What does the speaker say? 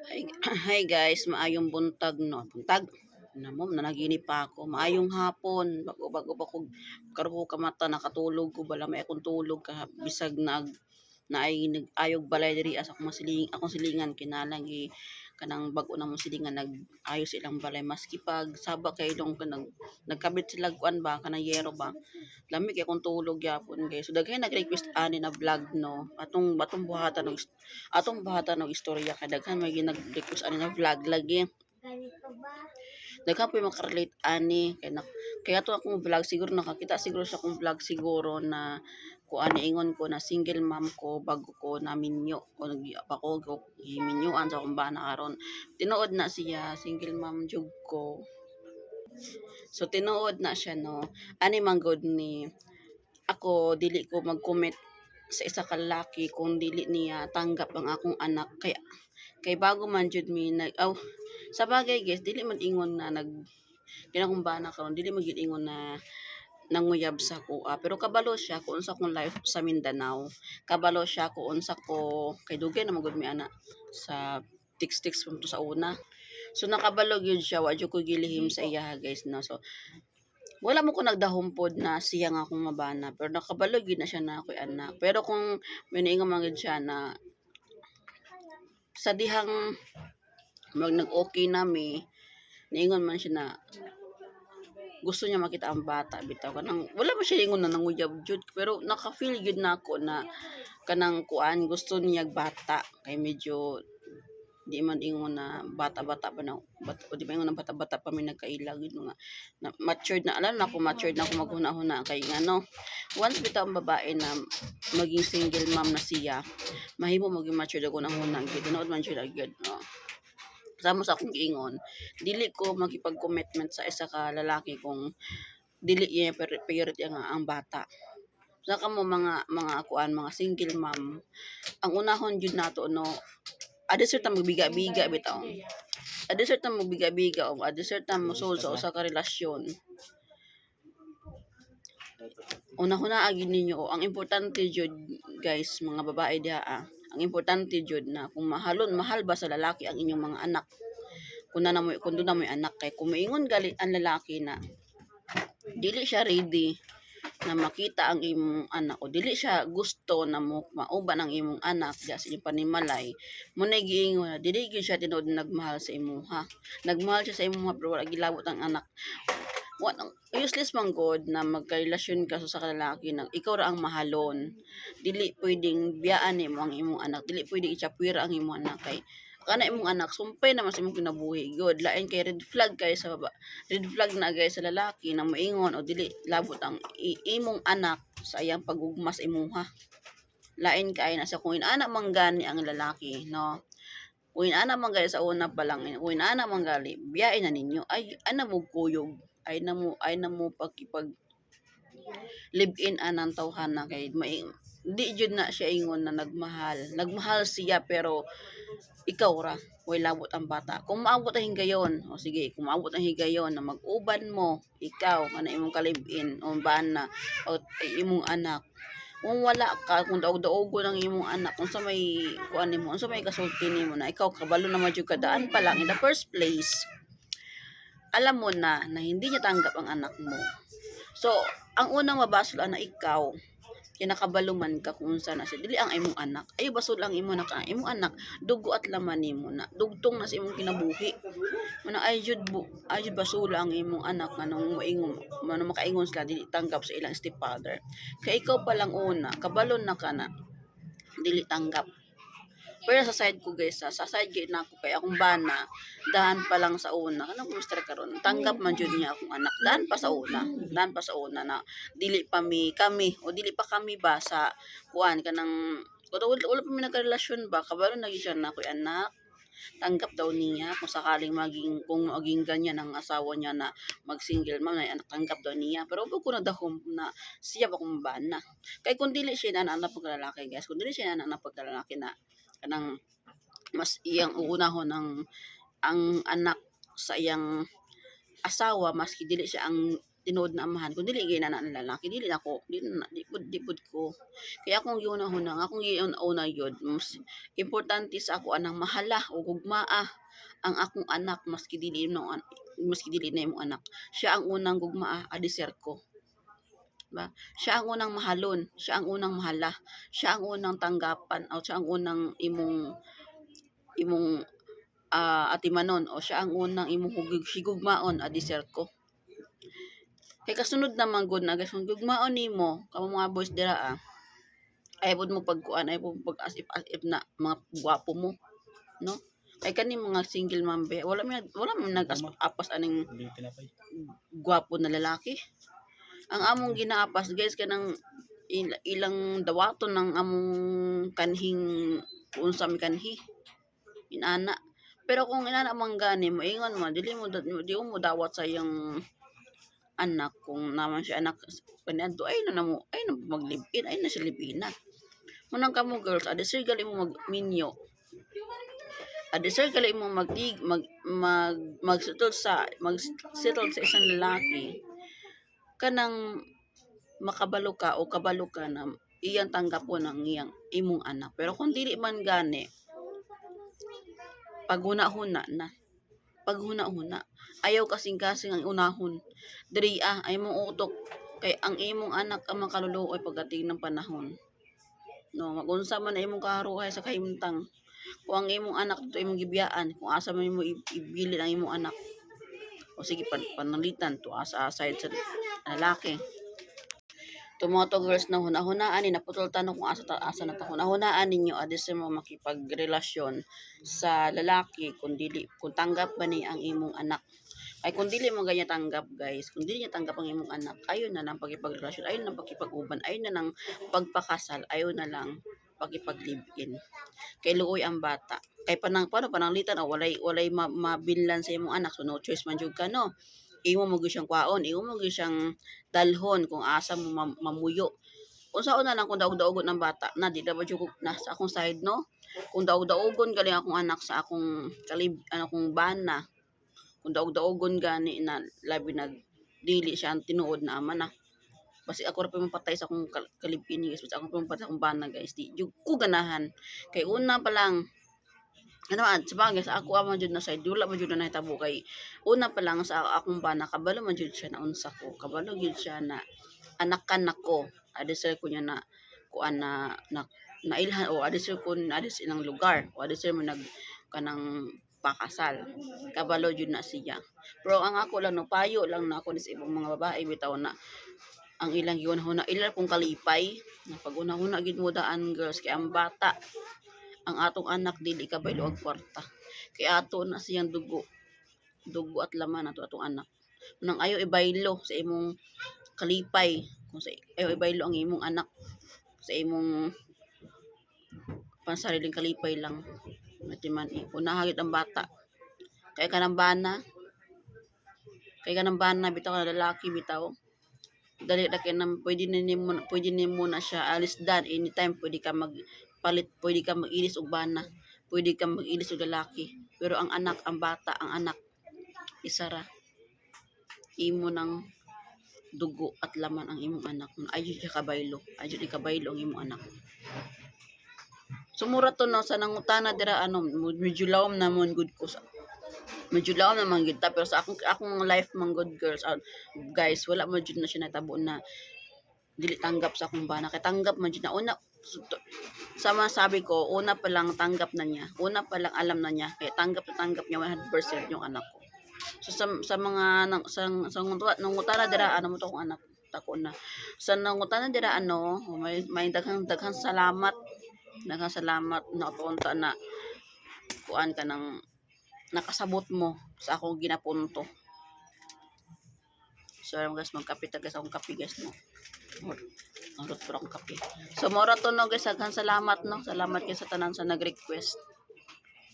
Hi, hi guys, maayong buntag no. Buntag. Namo nanaginip pa ako. Maayong hapon. Bago pa ko karuho ka mata nakatulog ko bala may akong tulog ka bisag nag ayog balay diri as akong silingan kinalang kanang bag-o na mong silingan nag-ayos silang balay maski pag saba kay long nagkabit sila kuan ba kanang yero ba. Lami kay akong tulog yapon guys. So daghay nag-request ani na vlog no. Atong buhatan og istorya kay daghan may nag-request ani na vlog lagi. Daghan po makarelate ani kay ato akong vlog siguro nakakita siguro sa akong vlog siguro na kuan ingon ko na single mom ko bago ko na minyo o ako giminyoan sa akong bana karon. Tinuod na siya single mom jud ko. So tinuod na siya no. Ani man god ni ako dili ko mag-comment sa isa ka lalaki kung dili niya tanggap ang akong anak kay bago man jud mi sa bagay guys dili man ingon na kinakong bana karon dili man gid ingon na nanguyab sa kuha pero kabalo siya kung unsa kong life sa Mindanao, kabalo siya kung unsa ko kay dugay na magud mi ana sa text mo to sa una. So nakabalo gyud siya wa jud ko gilihim sa iya guys no. So wala mo ko nagdahumpod na siya nga akong mabana pero nakabalo gyud na siya na ako'y anak. Pero kung miniingon man gyud siya na sa dihang nag-okay nami niingon man siya na gusto niya makita ang bata bitaw kanang wala man siya ingon na nanguyab jud pero naka-feel gyud nako na kanang kuan gusto niya bata kay medyo di man ingon na bata-bata pa na o di man ingon na bata-bata pa may nagkaila gyud nga na matured na alam na ako matured na ako maghuna-huna kay ngano once bitaw ang babae na maging single mom na siya mahimo maging matured ako na huna gyud tinuod man siya gyud no. Samo sa akong giingon dili ko makipag-commitment sa isa ka lalaki kung dili niya priority ang bata. Sa kamo mga kuan mga single mom ang unahon jud nato no adesert ta magbiga-biga bitaw. Adesert ta magbiga-biga o adesert ta mosul sa usa ka relasyon. Una-huna agin ninyo ang importante jud guys mga babae diha ang importante jud na kung mahal ba sa lalaki ang inyong mga anak kung doon na mo anak kay kung maingon gali ang lalaki na dili siya ready na makita ang imong anak o dili siya gusto na mauban ang imong anak diya sa inyong panimalay mo na giingon na dili gyud siya tinuod nagmahal sa imuha nagmahal siya sa imuha pero wala gilabot ang anak useless man god na magkarelasyon ka sa lalaki na ikaw ra ang mahalon dili pwedeng biyaan nimo ang imong anak dili pwedeng ichapwira ang imong anak kay kana imong anak sumpay naman sa imong kinabuhi god lain kay red flag kay sa red flag na gay sa lalaki na moingon o dili labot ang imong anak sa iyang pagugma sa imuha lain kay na sa kung inaana man gani ang lalaki no kung inaana man gali sa una pa lang kung inaana man gali biyain na ninyo ay ana mo kuyog ay na mo pagkipag live in anang tawhana kay di jud na siya ingon na nagmahal siya pero ikaw ra way labot ang bata kung maabot ang higayon o sige kung maabot ang higayon na mag-uban mo ikaw kana imong kalib-in o bana o imong anak kung wala ka kung daog-daogo ng imong anak kung sa may kuan nimo unsa may kasulti nimo na ikaw kabalo na jud kadaan pa lang in the first place alam mo na hindi niya tanggap ang anak mo. So, ang unang mabasol na ikaw, kinakabalo man ka kung unsa na siya. Dili ang imong anak. Ay basol ang imong anak, dugo at laman nimo na. Dugtong na sa imong kinabuhi. Muna ay jud basol ang imong anak nganong moingon, makaingon sila dili tanggap sa ilang stepfather. Kay ikaw pa lang una, kabalon na ka na dili tanggap. Pero sa side ko guys, sa side gate na ako kay akong bana, dahan pa lang sa una, kanang mister karon, tanggap man jud niya akong anak, dahan pa sa una na dili pa kami o dili pa kami ba sa kuan kanang wala pa mi nagkarelasyon ba, kabalo na siya na ako'y anak, tanggap daw niya kung sakaling maging ganyan ang asawa niya na mag-single mom na anak tanggap daw niya pero wag ko na dahom na siya ba kung bana kay kung dili siya na anak paglalaki guys kung dili siya na anak paglalaki na kanang mas iyang uunahon ang anak sa iyang asawa maski dili tinuod na amahan kun dili gyud na ng lalaki dili ako di pud ko kaya akong giuna-una akong giuna yun mas importante sa ako anang mahala o gugmaa ang akong anak maski dili na imong anak siya ang unang gugmaa adeser ko ba siya ang unang mahalon siya ang unang mahala siya ang unang tanggapan o siya ang unang imong atimanon o siya ang unang imong higugmaon adeser ko. Kay kasunod naman gud na guys, kung gugmaon nimo kamo mga boys dira ay pud mo pagkuan ay pud pag as if na mga gwapo mo, no? Kay kani mga single mom be, wala man nag-apas aning gwapo na lalaki. Ang among ginaapas guys kanang ilang dawaton ng among kanhing unsa mi kanhi inana. Pero kung inana man gani moingon mo di mo dawat sa iyang anak kung naman siya anak kaniadto ay na maglibin ay na siya libina munang kamo girls adisir gali mo magminyo adisir gali mo magsettle sa isang lalaki kanang makabalo ka o kabalo ka na iyang tanggapon ang iyang imong anak pero kung dili man gani paghuna-huna na paghuna-huna ayaw kasing-kasing ang unahon diri ay mong utok kay ang imong anak ang makaluluoy pagdating ng panahon no magunsa man na imong kaharuhay sa kahimtang kung ang imong anak to imong gibiyaan kung asa man imo ibili ang imong anak o sige panalitan to asa aside sa lalaki tumoto girls na hunahunaan ni naputol tanong kung asa na ta hunahunaan ninyo adis mo makipagrelasyon sa lalaki kung tanggap ba ni ang imong anak ay kung dili mo ganyan tanggap guys kung dili niya tanggap ang imong anak ayon na lang pagipagrelasyon ayon na pagipag-uban ayon na lang pagpakasal ayon na lang pagipag-live-in kay luoy ang bata kay paano pananglitan o walay mabillan sa imong anak so no choice man jud ka no imo mo gyud siyang kwaon imo mo gyud siyang dalhon kung asa mo mamuyo unsaon na lang kung daog-daogon ang bata na di daw jud na sa akong side no kung daog-daogon galing akong anak sa akong kong bana kung daog-daogon gani na labi dili siya ang tinuod na ama na basi ako ra pa mapatay sa akong kalibin guys basi ako pa mapatay sa akong bana guys di jud ko ganahan kay una pa lang ano sa bagay sa ako man jud na side wala man jud na nahitabo kay una pa lang sa akong bana kabalo man jud siya na unsa ko kabalo jud siya na anakan nako adisir ko niya na kuan na nailhan o adisir ko adis ilang lugar o adisir mo nag kanang pakasal kabalo jud na siya pero ang ako lang no payo lang na ako sa ibang mga babae bitaw na ang ilang giunahuna ilang kung kalipay na pag-una-una gid mo daan girls kay ang bata ang atong anak dili kabaylo og kwarta kay ato na siyang dugo at laman ato atong anak nang ayo ibaylo sa imong kalipay kung sa ayo ibaylo ang imong anak sa imong pansariling kalipay lang matiman unahagit ang bata kay kanang bana bitaw na lalaki bitaw dali ra kay nang pwede nimo na siya alisdan anytime pwede ka magpalit pwede ka mag-ilis og bana pwede ka mag-ilis og lalaki pero ang anak ang bata ang anak isara imo ng dugo at laman ang imong anak ayud siya kabaylo ang imong anak sumura to no sa nangutana dira medyo lawom namon good ko sa medyo lawom naman gid ta pero sa akong life man good girls guys wala man jud na siya natabo na dili tanggap sa akong bana kay tanggap man jud na una sa masabi ko una pa lang tanggap na niya una pa lang alam na niya kay tanggap niya 100% yung anak ko so sa mga sa nangutana dira mo to kong anak tako na sa nangutana dira may daghang salamat na punta na kuan ka ng nakasabot mo sa akong ginapunto. So guys, magkape ta guys akong kape guys no. Ang rot akong kape. So mora to no guys, daghan salamat no. Salamat kay sa tanan sa nag-request.